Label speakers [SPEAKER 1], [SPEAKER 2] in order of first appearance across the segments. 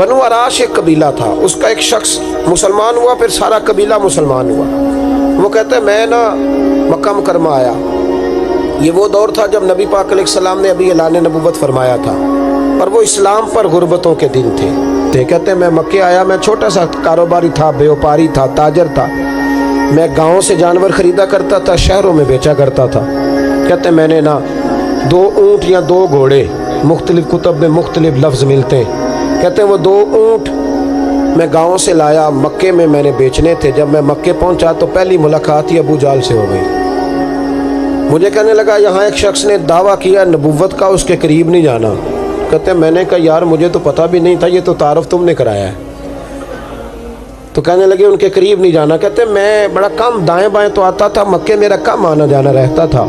[SPEAKER 1] बनु Arash एक कबीला था, उसका एक शख्स मुसलमान हुआ, फिर सारा कबीला मुसलमान हुआ। वो कहते हैं मैं ना मक्का मुकरमा आया, ये वो दौर था जब नबी पाक अलैहिस्सलाम ने अभी ऐलान नबूवत फरमाया था, और वो इस्लाम पर गुर्बतों के दिन थे। तो कहते हैं मैं मक्के आया, मैं छोटा सा कारोबारी था, व्यापारी था, ताजर था, मैं गाँव से जानवर ख़रीदा करता था, शहरों में बेचा करता था। कहते हैं मैंने ना 2 ऊँट या 2 घोड़े, मुख्तलिफ कुतब में मुख्तलिफ लफ्ज़ मिलते हैं, कहते हैं वो 2 ऊँट मैं गाँव से लाया, मक्के में मैंने बेचने थे। जब मैं मक्के पहुँचा तो पहली मुलाकात ही अबू जाल से हो गई। मुझे कहने लगा यहाँ एक शख्स ने दावा किया नबूवत का, उसके करीब नहीं जाना। कहते हैं मैंने कहा यार मुझे तो पता भी नहीं था, ये तो तारफ़ तुमने कराया है। तो कहने लगे उनके करीब नहीं जाना। कहते मैं बड़ा कम दाएं बाएं तो आता था, मक्के मेरा कम आना जाना रहता था,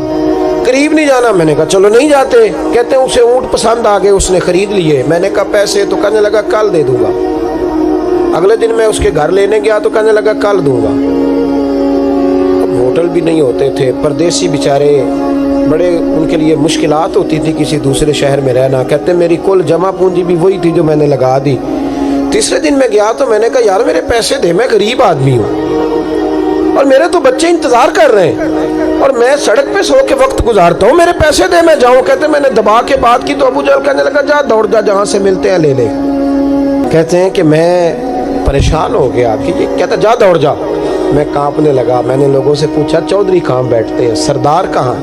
[SPEAKER 1] करीब नहीं जाना। मैंने कहा चलो नहीं जाते। कहते हैं उसे ऊँट पसंद आ गए, उसने ख़रीद लिए। मैंने कहा पैसे? तो कहने लगा कल दे दूँगा। अगले दिन मैं उसके घर लेने गया तो कहने लगा कल दूँगा। अब होटल भी नहीं होते थे, परदेसी बेचारे, बड़े उनके लिए मुश्किलात होती थी किसी दूसरे शहर में रहना। कहते मेरी कुल जमा पूंजी भी वही थी जो मैंने लगा दी। तीसरे दिन मैं गया तो मैंने कहा यार मेरे पैसे दे, मैं गरीब आदमी हूँ और मेरे तो बच्चे इंतज़ार कर रहे हैं और मैं सड़क पे सो के वक्त गुजारता हूँ, मेरे पैसे दे मैं जाऊँ। कहते मैंने दबा के बात की तो अबू जहल कहने लगा जा दौड़ जा, जहाँ से मिलते हैं ले ले। कहते हैं कि मैं परेशान हो गया कि ये, कहता जा दौड़ जा। मैं कांपने लगा। मैंने लोगों से पूछा चौधरी कहाँ बैठते हैं, सरदार कहाँ?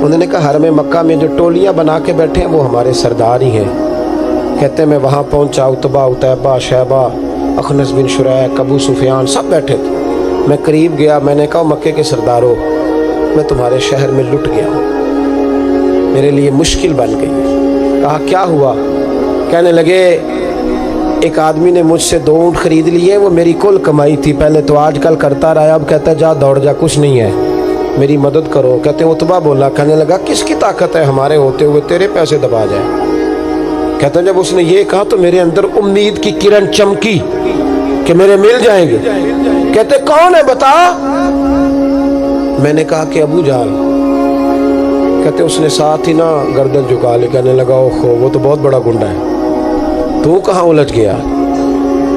[SPEAKER 1] उन्होंने कहा हरम मक्का में जो टोलियाँ बना के बैठे हैं वो हमारे सरदार ही हैं। कहते मैं वहाँ पहुँचा, उतबा, उतैबा, शैबा, अखनस बिन शुरैक, अबू सुफियान सब बैठे थे। मैं करीब गया, मैंने कहा मक्के के सरदारों मैं तुम्हारे शहर में लुट गया, मेरे लिए मुश्किल बन गई। कहा क्या हुआ? कहने लगे एक आदमी ने मुझसे 2 ऊँट खरीद लिए, वो मेरी कुल कमाई थी, पहले तो आजकल करता रहा, अब कहता जा दौड़ जा, कुछ नहीं है, मेरी मदद करो। कहते उतबा बोला, कहने लगा किसकी ताकत है हमारे होते हुए तेरे पैसे दबा जाए? कहते जब उसने ये कहा तो मेरे अंदर उम्मीद की किरण चमकी कि मेरे मिल जाएंगे। कहते कौन है बता? मैंने कहा कि अबू जाल। कहते उसने साथ ही ना गर्दन झुका ली, कहने लगा ओहो वो तो बहुत बड़ा गुंडा है, तू कहाँ उलझ गया?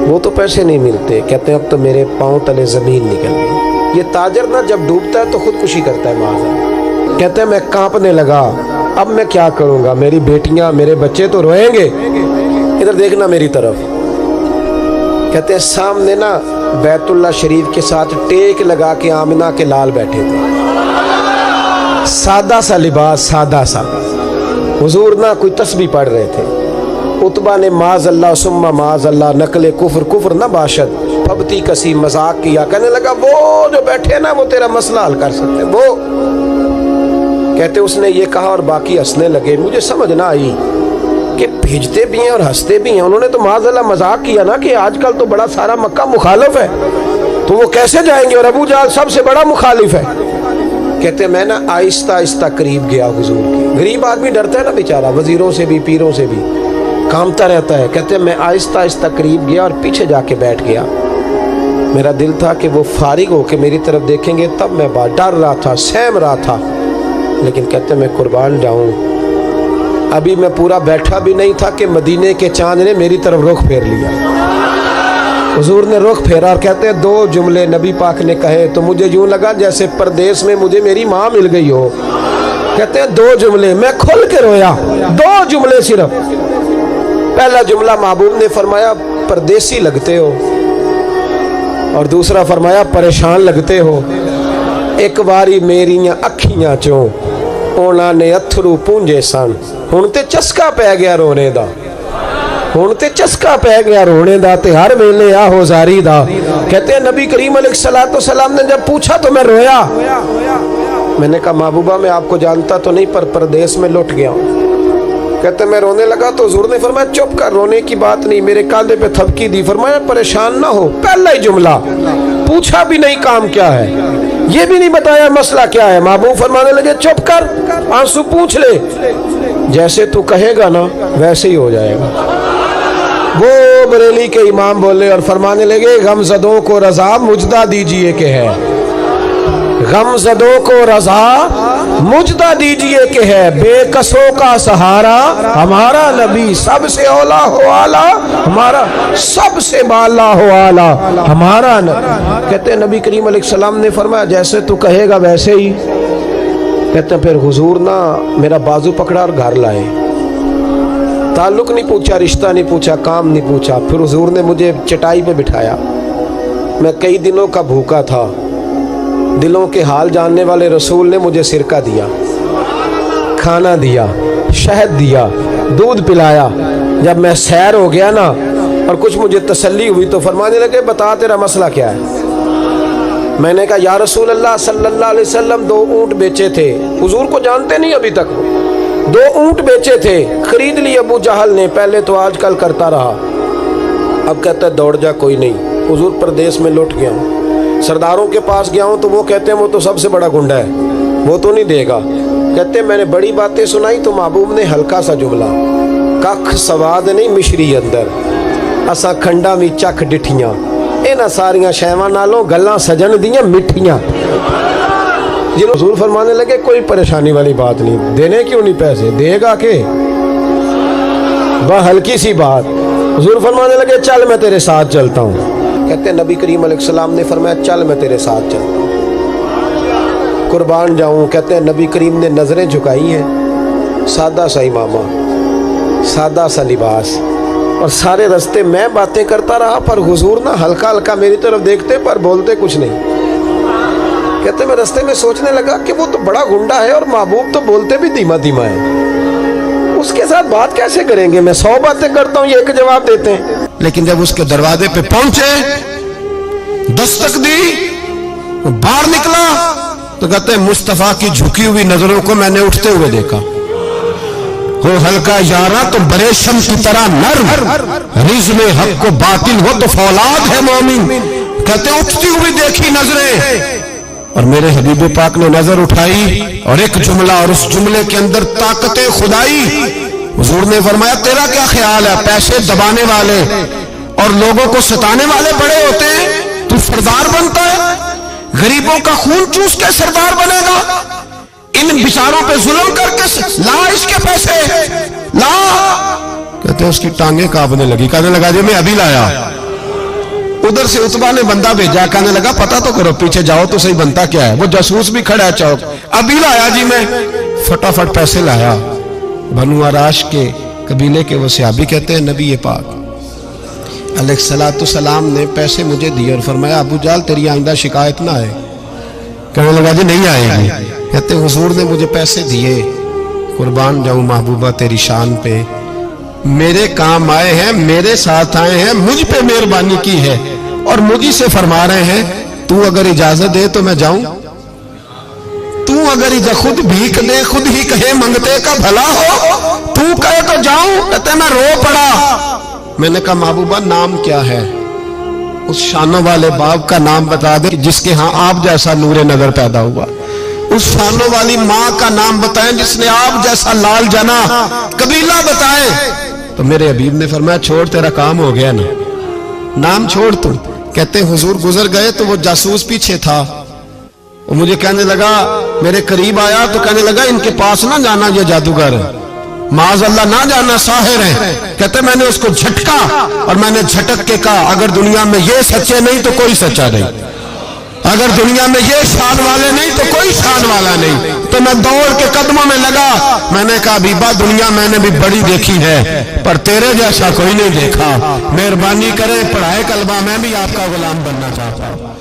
[SPEAKER 1] वो तो पैसे नहीं मिलते। कहते अब तो मेरे पाँव तले ज़मीन निकल गई। ये ताजर ना जब डूबता है तो खुदकुशी करता है माज़। कहते मैं कांपने लगा, अब मैं क्या करूँगा, मेरी बेटियाँ मेरे बच्चे तो रोएंगे। इधर देखना मेरी तरफ। कहते हैं सामने ना बैतुल्ला शरीफ के साथ टेक लगा के आमिना के लाल बैठे थे, सादा सा लिबास, सादा सा। हुजूर ना कोई तस्बीह पढ़ रहे थे। उतबा ने माज़ल्ला सुम्मा माज़ल्ला नकले कुफ्र कुफ्र न बाशद फबती कसी मजाक किया। कहने लगा वो जो बैठे ना वो तेरा मसला हल कर सकते वो। कहते उसने ये कहा और बाकी हंसने लगे। मुझे समझ ना आई कि भेजते भी हैं और हंसते भी हैं। उन्होंने तो माज़ल्ला मजाक किया ना कि आजकल तो बड़ा सारा मक्का मुखालिफ है, तो वो कैसे जाएंगे, और अबू जाल सबसे बड़ा मुखालिफ है। कहते मैं ना आहिस्ता आहिस्ता करीब गया हुजूर के। गरीब आदमी डरता है ना बेचारा, वजीरों से भी पीरों से भी कांपता रहता है। कहते मैं आहिस्ता आहिस्ता करीब गया और पीछे जाके बैठ गया। मेरा दिल था कि वो फारिग होके मेरी तरफ देखेंगे, तब मैं डर रहा था, सहम रहा था। लेकिन कहते मैं कुर्बान जाऊं, अभी मैं पूरा बैठा भी नहीं था कि मदीने के चांद ने मेरी तरफ रुख फेर लिया। हुजूर ने रुख फेरा और कहते हैं 2 जुमले नबी पाक ने कहे तो मुझे यूं लगा जैसे परदेश में मुझे मेरी माँ मिल गई हो। कहते हैं 2 जुमले, मैं खुल के रोया। 2 जुमले सिर्फ। पहला जुमला महबूब ने फरमाया परदेसी लगते हो, और दूसरा फरमाया परेशान लगते हो। एक बारी मेरियां अखियां चों ਉਹਨਾਂ ने अथरू पूंजे सन, हुण ते चस्का पै गया रोने दा, हुण ते चस्का पै गया रोने दा, ते हर वेले आहो जारी दा। कहते हैं नबी करीम अलैहिस्सलाम ने जब पूछा तो मैं रोया। मैंने कहा महबूबा मैं आपको जानता तो नहीं, पर परदेश में लौट गया हूँ। कहते मैं रोने लगा तो हुजूर ने फरमाया चुप कर, रोने की बात नहीं। मेरे कांधे पे थपकी दी, फरमाया परेशान ना हो। पहला ही जुमला, पूछा भी नहीं काम क्या है, ये भी नहीं बताया मसला क्या है। महबूब फरमाने लगे चुप कर, आंसू पूछ ले, जैसे तू कहेगा ना वैसे ही हो जाएगा। वो बरेली के इमाम बोले और फरमाने लगे गमज़दों को रज़ा मुजदा दीजिए कि है, गमज़दों को रज़ा मुझदा दीजिए कि है बेकसों का सहारा हमारा नबी, सबसे औला हो आला हमारा, सबसे बाला हो आला हमारा नबी। कहते हैं नबी करीम अलैहिस्सलाम ने फरमाया जैसे तू कहेगा वैसे ही। कहते हैं फिर हुजूर ना मेरा बाजू पकड़ा और घर लाए, ताल्लुक नहीं पूछा, रिश्ता नहीं पूछा, काम नहीं पूछा। फिर हुजूर ने मुझे चटाई पे बिठाया, मैं कई दिनों का भूखा था, दिलों के हाल जानने वाले रसूल ने मुझे सिरका दिया, खाना दिया, शहद दिया, दूध पिलाया। जब मैं सैर हो गया ना और कुछ मुझे तसल्ली हुई तो फरमाने लगे बता तेरा मसला क्या है। मैंने कहा या रसूल अल्लाह सल्लल्लाहु अलैहि वसल्लम 2 ऊँट बेचे थे, हुजूर को जानते नहीं अभी तक, 2 ऊँट बेचे थे, खरीद लिए अबू जहल ने, पहले तो आजकल करता रहा, अब कहता है दौड़ जा कोई नहीं। हुजूर प्रदेश में लौट गया हूँ, सरदारों के पास गया हूँ तो वो कहते हैं वो तो सबसे बड़ा गुंडा है, वो तो नहीं देगा। कहते हैं मैंने बड़ी बातें सुनाई तो महबूब ने हल्का सा जुमला, कख सवाद नहीं मिश्री अंदर, असा खंडा भी चख डिठियां, इन्हां सारियां शैवां नालों गल्लां सजन दियां मिठियां। जिन्होंने हुजूर फरमाने लगे कोई परेशानी वाली बात नहीं, देने क्यों नहीं पैसे, देगा के वह हल्की सी बात। हुजूर फरमाने लगे चल मैं तेरे साथ चलता हूँ। कहते हैं नबी करीम अलैहिस्सलाम ने फरमाया चल मैं तेरे साथ चलता हूँ, कुर्बान जाऊँ। कहते हैं नबी करीम ने नजरें झुकाई हैं, सादा सा इमामा, सादा सा लिबास, और सारे रास्ते मैं बातें करता रहा पर हुजूर ना हल्का हल्का मेरी तरफ देखते पर बोलते कुछ नहीं। कहते मैं रास्ते में सोचने लगा कि वो तो बड़ा गुंडा है और महबूब तो बोलते भी धीमा धीमा है, उसके साथ बात कैसे करेंगे, मैं 100 बातें करता हूँ ये एक जवाब देते हैं। लेकिन जब उसके दरवाजे पे पहुंचे, दस्तक दी, वो बाहर निकला तो कहते हैं मुस्तफा की झुकी हुई नजरों को मैंने उठते हुए देखा। हो हल्का यारा तो बड़े शम की तरह नर, रिज में हक को बातिल हो तो फौलाद है मोमिन। कहते उठती हुई देखी नजरें और मेरे हबीब पाक ने नजर उठाई और एक जुमला, और उस जुमले के अंदर ताकत खुदाई। हुजूर ने फरमाया तेरा क्या ख्याल है, पैसे दबाने वाले और लोगों को सताने वाले बड़े होते हैं, तू सरदार बनता है, गरीबों का खून चूस के सरदार बनेगा, इन बिचारों पे जुल्म करके ला इसके पैसे ला। कहते हैं उसकी टांगे कांपने लगी, कहने लगा जी मैं अभी लाया। उधर से उतबा ने बंदा भेजा, कहने लगा पता तो करो, पीछे जाओ तो सही बनता क्या है। वो जासूस भी खड़ा है चौक, अभी लाया जी मैं, फटाफट पैसे लाया। बनु आराश के कबीले के वो सहाबी कहते हैं नबी पाक अलैहिस्सलाम ने पैसे मुझे दिए और फरमाया अबू जाल तेरी आइंदा शिकायत ना आए। कहने लगा जी नहीं आएगी। कहते हुजूर ने मुझे पैसे दिए, कुर्बान जाऊं महबूबा तेरी शान पे, मेरे काम आए हैं, मेरे साथ आए हैं, मुझ पे मेहरबानी की है और मुझी से फरमा रहे हैं तू अगर इजाजत दे तो मैं जाऊं, तू अगर खुद भीख दे, खुद ही कहे मंगते का भला हो, तू कहे तो जाऊं। कहते मैं रो पड़ा। मैंने कहा महबूबा नाम क्या है? उस शानों वाले बाप का नाम बता दे जिसके यहाँ आप जैसा नूरे नगर पैदा हुआ, उस शानों वाली माँ का नाम बताएं जिसने आप जैसा लाल जना, कबीला बताएं। तो मेरे हबीब ने फरमाया छोड़ तेरा काम हो गया ना, नाम छोड़ तू। कहते हुजूर गुजर गए तो वो जासूस पीछे था, वो मुझे कहने लगा, मेरे करीब आया तो कहने लगा इनके पास ना जाना, ये जादूगर माज अल्लाह ना जाना, साहिर है। कहते मैंने उसको झटका और मैंने झटक के कहा अगर दुनिया में ये सच्चे नहीं तो कोई सच्चा नहीं, अगर दुनिया में ये शान वाले नहीं तो कोई शान वाला नहीं। तो मैं दौड़ के कदमों में लगा, मैंने कहा बीबा दुनिया मैंने भी बड़ी देखी है पर तेरे जैसा कोई नहीं देखा, मेहरबानी करे पढ़ाए कलमा, मैं भी आपका गुलाम बनना चाहता हूं।